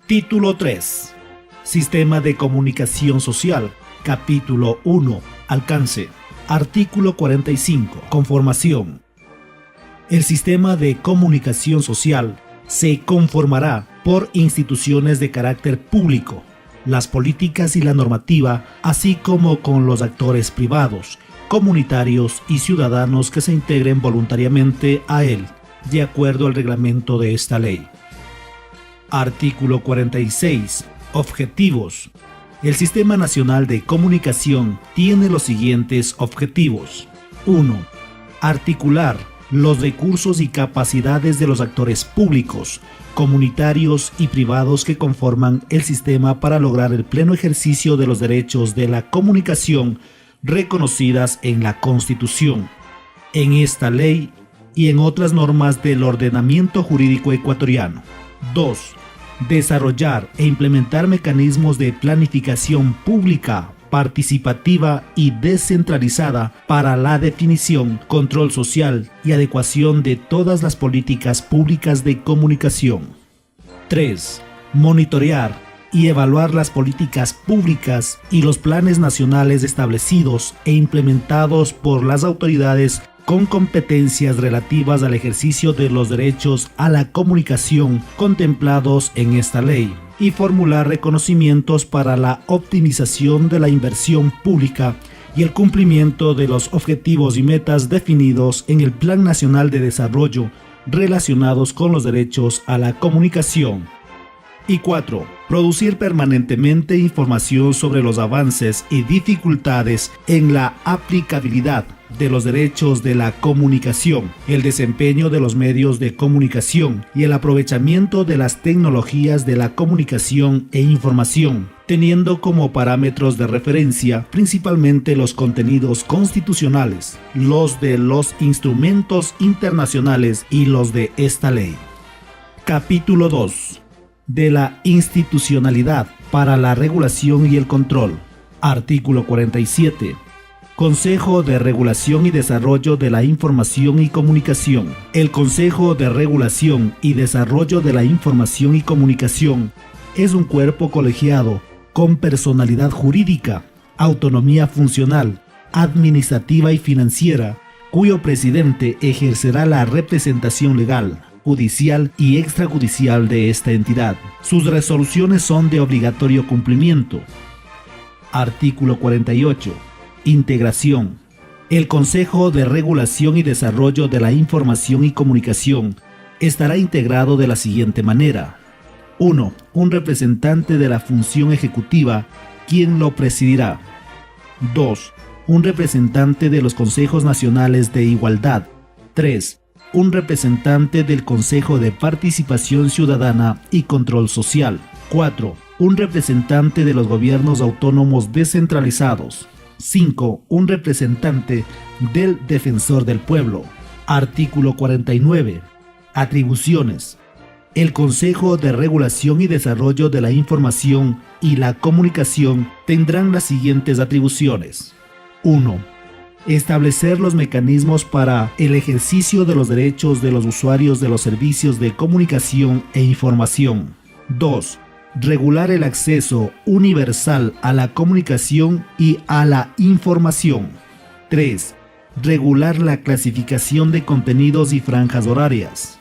Título 3. Sistema de comunicación social. Capítulo 1. Alcance. Artículo 45. Conformación. El sistema de comunicación social se conformará por instituciones de carácter público, las políticas y la normativa, así como con los actores privados, comunitarios y ciudadanos que se integren voluntariamente a él, de acuerdo al reglamento de esta ley. Artículo 46. Objetivos. El Sistema Nacional de Comunicación tiene los siguientes objetivos. 1. Articular los recursos y capacidades de los actores públicos, comunitarios y privados que conforman el sistema para lograr el pleno ejercicio de los derechos de la comunicación reconocidas en la Constitución, en esta ley y en otras normas del ordenamiento jurídico ecuatoriano. 2. Desarrollar e implementar mecanismos de planificación pública, participativa y descentralizada para la definición, control social y adecuación de todas las políticas públicas de comunicación. 3. Monitorear y evaluar las políticas públicas y los planes nacionales establecidos e implementados por las autoridades con competencias relativas al ejercicio de los derechos a la comunicación contemplados en esta ley, y formular reconocimientos para la optimización de la inversión pública y el cumplimiento de los objetivos y metas definidos en el Plan Nacional de Desarrollo relacionados con los derechos a la comunicación. Y 4. Producir permanentemente información sobre los avances y dificultades en la aplicabilidad de los derechos de la comunicación, el desempeño de los medios de comunicación y el aprovechamiento de las tecnologías de la comunicación e información, teniendo como parámetros de referencia principalmente los contenidos constitucionales, los de los instrumentos internacionales y los de esta ley. Capítulo 2. De la institucionalidad para la regulación y el control. Artículo 47. Consejo de Regulación y Desarrollo de la Información y Comunicación. El Consejo de Regulación y Desarrollo de la Información y Comunicación es un cuerpo colegiado con personalidad jurídica, autonomía funcional, administrativa y financiera, cuyo presidente ejercerá la representación legal, judicial y extrajudicial de esta entidad. Sus resoluciones son de obligatorio cumplimiento. Artículo 48. Integración. El Consejo de Regulación y Desarrollo de la Información y Comunicación estará integrado de la siguiente manera. 1. Un representante de la función ejecutiva, quien lo presidirá. 2. Un representante de los Consejos Nacionales de Igualdad. 3. Un representante del Consejo de Participación Ciudadana y Control Social. 4. Un representante de los gobiernos autónomos descentralizados. 5. Un representante del Defensor del Pueblo. Artículo 49. Atribuciones. El Consejo de Regulación y Desarrollo de la Información y la Comunicación tendrán las siguientes atribuciones. 1. Establecer los mecanismos para el ejercicio de los derechos de los usuarios de los servicios de comunicación e información. 2. Regular el acceso universal a la comunicación y a la información. 3. Regular la clasificación de contenidos y franjas horarias.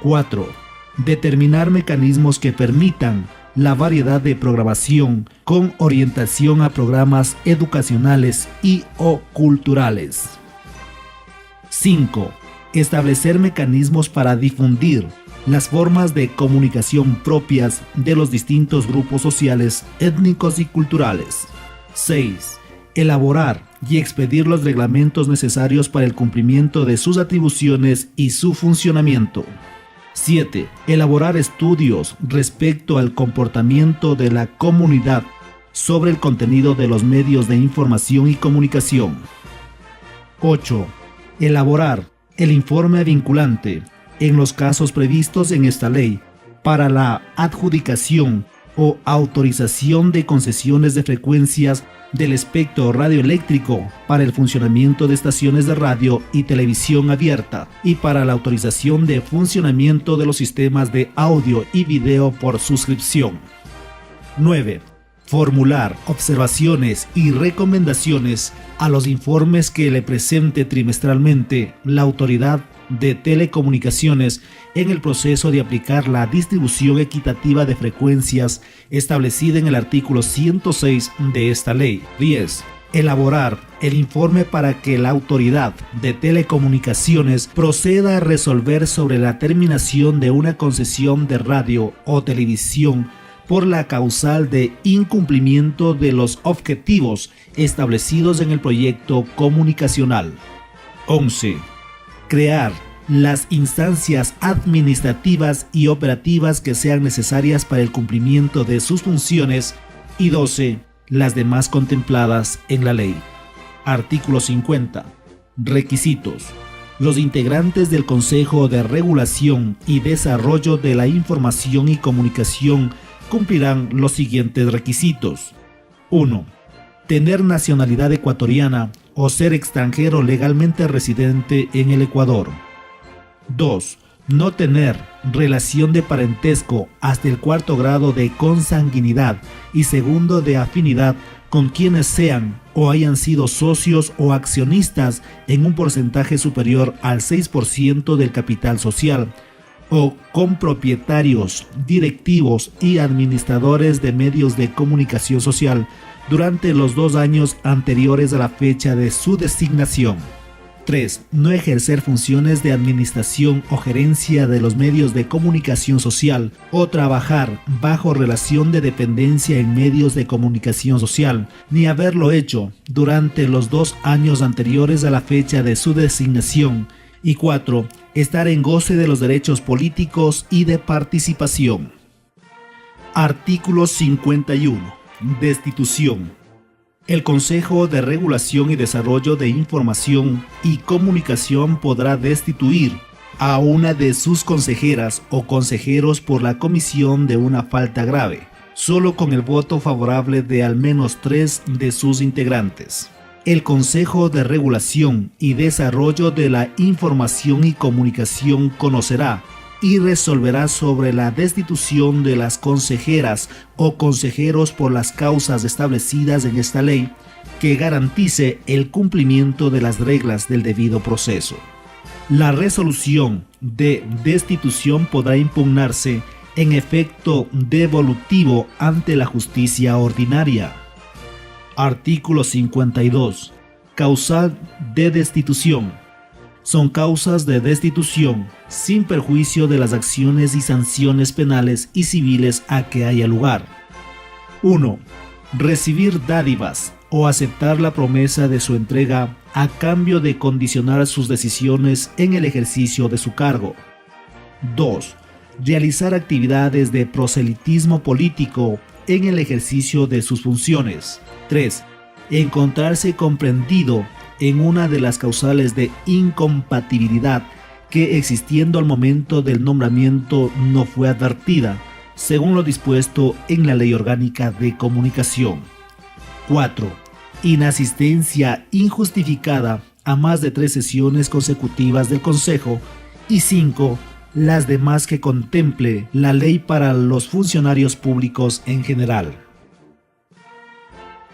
4. Determinar mecanismos que permitan la variedad de programación con orientación a programas educacionales y o culturales. 5. Establecer mecanismos para difundir las formas de comunicación propias de los distintos grupos sociales, étnicos y culturales. 6. Elaborar y expedir los reglamentos necesarios para el cumplimiento de sus atribuciones y su funcionamiento. 7. Elaborar estudios respecto al comportamiento de la comunidad sobre el contenido de los medios de información y comunicación. 8. Elaborar el informe vinculante en los casos previstos en esta ley para la adjudicación o autorización de concesiones de frecuencias del espectro radioeléctrico para el funcionamiento de estaciones de radio y televisión abierta y para la autorización de funcionamiento de los sistemas de audio y video por suscripción. 9. Formular observaciones y recomendaciones a los informes que le presente trimestralmente la Autoridad de Telecomunicaciones en el proceso de aplicar la distribución equitativa de frecuencias establecida en el artículo 106 de esta ley. 10. Elaborar el informe para que la Autoridad de Telecomunicaciones proceda a resolver sobre la terminación de una concesión de radio o televisión por la causal de incumplimiento de los objetivos establecidos en el proyecto comunicacional. 11. Crear las instancias administrativas y operativas que sean necesarias para el cumplimiento de sus funciones. Y 12. Las demás contempladas en la ley. Artículo 50. Requisitos. Los integrantes del Consejo de Regulación y Desarrollo de la Información y Comunicación cumplirán los siguientes requisitos. 1. Tener nacionalidad ecuatoriana o ser extranjero legalmente residente en el Ecuador. 2. No tener relación de parentesco hasta el 4º grado de consanguinidad y 2º de afinidad con quienes sean o hayan sido socios o accionistas en un porcentaje superior al 6% del capital social, o con propietarios, directivos y administradores de medios de comunicación social durante los 2 años anteriores a la fecha de su designación. 3. No ejercer funciones de administración o gerencia de los medios de comunicación social o trabajar bajo relación de dependencia en medios de comunicación social, ni haberlo hecho durante los 2 años anteriores a la fecha de su designación. Y 4. Estar en goce de los derechos políticos y de participación. Artículo 51. Destitución. El Consejo de Regulación y Desarrollo de Información y Comunicación podrá destituir a una de sus consejeras o consejeros por la comisión de una falta grave, solo con el voto favorable de al menos 3 de sus integrantes. El Consejo de Regulación y Desarrollo de la Información y Comunicación conocerá y resolverá sobre la destitución de las consejeras o consejeros por las causas establecidas en esta ley que garantice el cumplimiento de las reglas del debido proceso. La resolución de destitución podrá impugnarse en efecto devolutivo ante la justicia ordinaria. Artículo 52. Causal de destitución. Son causas de destitución sin perjuicio de las acciones y sanciones penales y civiles a que haya lugar. 1. Recibir dádivas o aceptar la promesa de su entrega a cambio de condicionar sus decisiones en el ejercicio de su cargo. 2. Realizar actividades de proselitismo político en el ejercicio de sus funciones. 3. Encontrarse comprendido en una de las causales de incompatibilidad que existiendo al momento del nombramiento no fue advertida, según lo dispuesto en la Ley Orgánica de Comunicación. 4. Inasistencia injustificada a más de 3 sesiones consecutivas del Consejo. Y 5. Las demás que contemple la ley para los funcionarios públicos en general.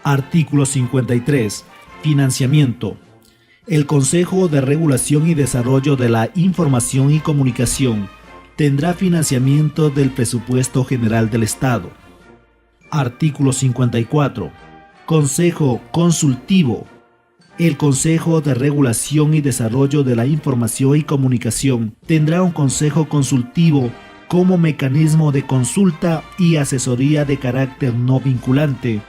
Artículo 53. Financiamiento. El Consejo de Regulación y Desarrollo de la Información y Comunicación tendrá financiamiento del presupuesto general del Estado. Artículo 54. Consejo Consultivo. El Consejo de Regulación y Desarrollo de la Información y Comunicación tendrá un consejo consultivo como mecanismo de consulta y asesoría de carácter no vinculante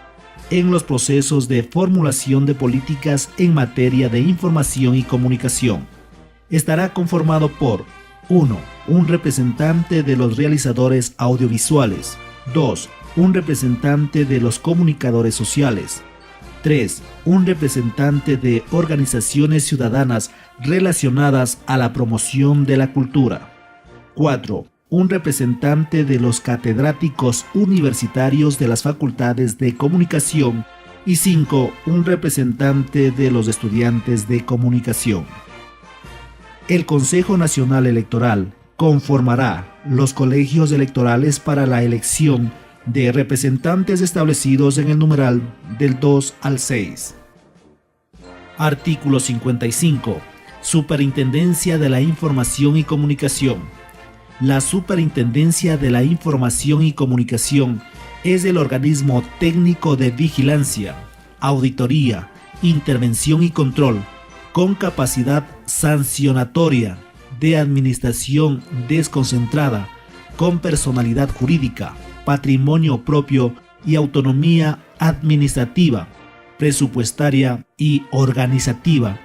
en los procesos de formulación de políticas en materia de información y comunicación. Estará conformado por 1. Un representante de los realizadores audiovisuales. 2. Un representante de los comunicadores sociales. 3. Un representante de organizaciones ciudadanas relacionadas a la promoción de la cultura. 4. Un representante de los catedráticos universitarios de las facultades de comunicación Y 5. Un representante de los estudiantes de comunicación. El Consejo Nacional Electoral conformará los colegios electorales para la elección de representantes establecidos en el numeral del 2 al 6. Artículo 55. Superintendencia de la Información y Comunicación. La Superintendencia de la Información y Comunicación es el organismo técnico de vigilancia, auditoría, intervención y control, con capacidad sancionatoria, de administración desconcentrada, con personalidad jurídica, patrimonio propio y autonomía administrativa, presupuestaria y organizativa,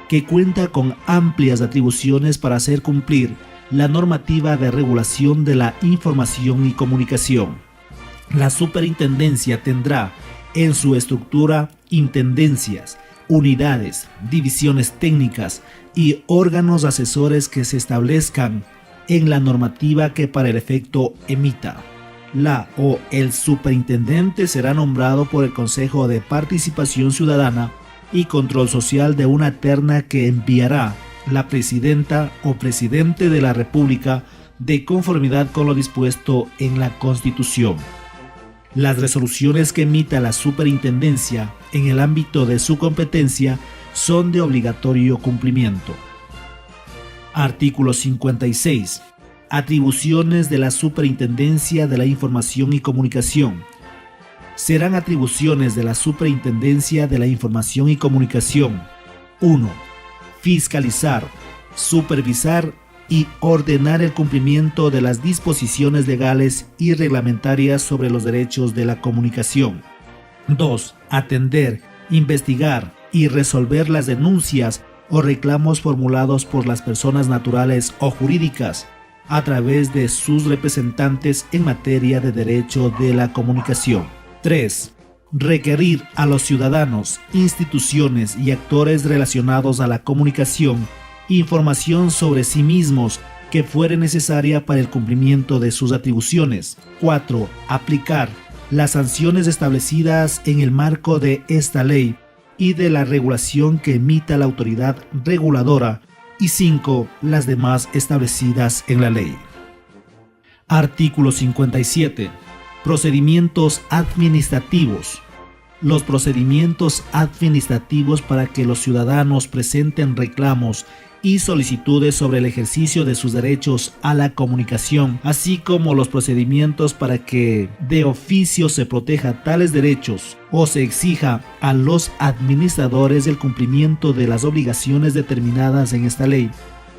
que cuenta con amplias atribuciones para hacer cumplir la normativa de regulación de la información y comunicación. La superintendencia tendrá en su estructura intendencias, unidades, divisiones técnicas y órganos asesores que se establezcan en la normativa que para el efecto emita. La o el superintendente será nombrado por el Consejo de Participación Ciudadana y Control Social de una terna que enviará la presidenta o presidente de la República de conformidad con lo dispuesto en la Constitución. Las resoluciones que emita la superintendencia en el ámbito de su competencia son de obligatorio cumplimiento. Artículo 56. Atribuciones de la Superintendencia de la Información y Comunicación. Serán atribuciones de la Superintendencia de la Información y Comunicación: 1. Fiscalizar, supervisar y ordenar el cumplimiento de las disposiciones legales y reglamentarias sobre los derechos de la comunicación. 2. Atender, investigar y resolver las denuncias o reclamos formulados por las personas naturales o jurídicas a través de sus representantes en materia de derecho de la comunicación. 3. Requerir a los ciudadanos, instituciones y actores relacionados a la comunicación información sobre sí mismos que fuere necesaria para el cumplimiento de sus atribuciones. 4. Aplicar las sanciones establecidas en el marco de esta ley y de la regulación que emita la autoridad reguladora. Y 5. Las demás establecidas en la ley. Artículo 57. Procedimientos administrativos. Los procedimientos administrativos para que los ciudadanos presenten reclamos y solicitudes sobre el ejercicio de sus derechos a la comunicación, así como los procedimientos para que de oficio se proteja tales derechos o se exija a los administradores el cumplimiento de las obligaciones determinadas en esta ley,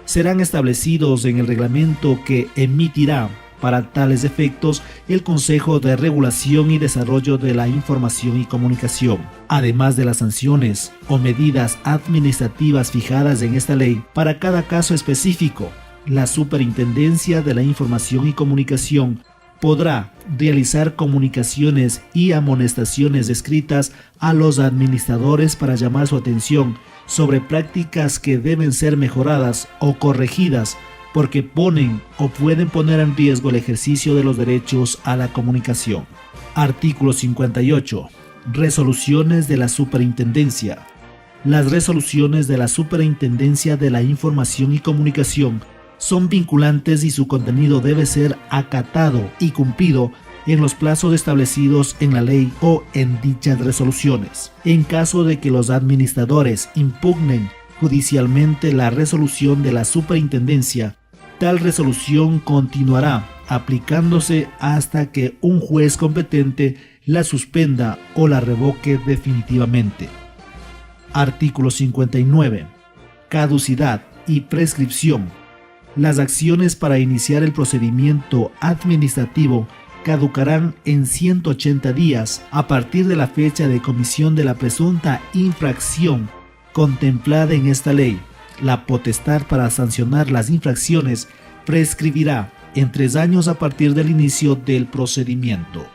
serán establecidos en el reglamento que emitirá para tales efectos el Consejo de Regulación y Desarrollo de la Información y Comunicación. Además de las sanciones o medidas administrativas fijadas en esta ley, para cada caso específico, la Superintendencia de la Información y Comunicación podrá realizar comunicaciones y amonestaciones escritas a los administradores para llamar su atención sobre prácticas que deben ser mejoradas o corregidas porque ponen o pueden poner en riesgo el ejercicio de los derechos a la comunicación. Artículo 58. Resoluciones de la Superintendencia. Las resoluciones de la Superintendencia de la Información y Comunicación son vinculantes y su contenido debe ser acatado y cumplido en los plazos establecidos en la ley o en dichas resoluciones. En caso de que los administradores impugnen judicialmente la resolución de la Superintendencia, tal resolución continuará aplicándose hasta que un juez competente la suspenda o la revoque definitivamente. Artículo 59. Caducidad y prescripción. Las acciones para iniciar el procedimiento administrativo caducarán en 180 días a partir de la fecha de comisión de la presunta infracción contemplada en esta ley. La potestad para sancionar las infracciones prescribirá en 3 años a partir del inicio del procedimiento.